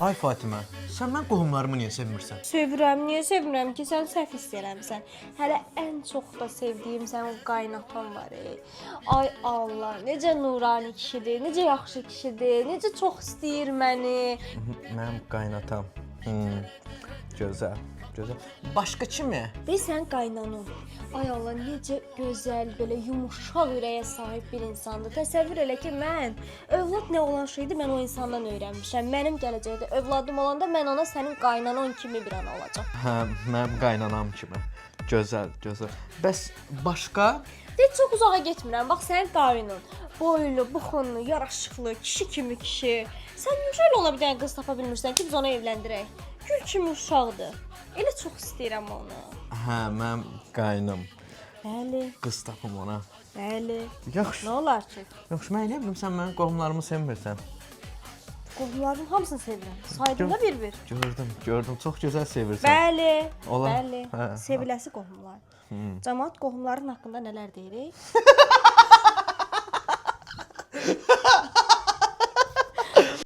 Ay Fatimə, sən mən qohumlarımı niyə sevmirsən? Sevirəm, niyə sevirəm ki, sən səhv hiss eləmirsən. Hələ ən çox da sevdiyim sənin qaynatan var. Ay Allah, necə nurani kişidir, necə yaxşı kişidir, necə çox istəyir məni. Mənim qaynatam. Gözəl, gözəl. Başqa kimi? Bilirsən qaynanam. Ay Allah, necə gözəl, belə yumşaq ürəyə sahib bir insandır. Təsəvvür elə ki, mən övlad nə olan şeydi, mən o insandan öyrənmişəm. Mənim gələcəkdə övladım olanda mən ona sənin qaynanan kimi bir ana olacaq. Hə, mənim qaynanam kimi. Gözəl, gözəl. Bəs başqa? Heç çox uzağa getmirəm. Bax sənin qarının boylu, buxunlu, yaraşıqlı, kişi kimi kişi. Sən necə ola bir dənə qız tapa bilmirsən ki, biz onu evləndirək? Gül kimi uşaqdır. Elə çox istəyirəm onu. Hə, mənim qaynım. Bəli, Qız tapım ona. bəli. Yaxşı. Nə olar ki? Yaxşı, mən elə bilim sən mənim qohumlarımı sevmirsən. Qohumların hamısını sevirəm. Saydım da bir-bir. Gördüm. Çox gözəl sevirsən. Bəli, Olar. bəli. Hə. Seviləsi qohumlar. Cəmaət qohumların haqqında nələr deyirik?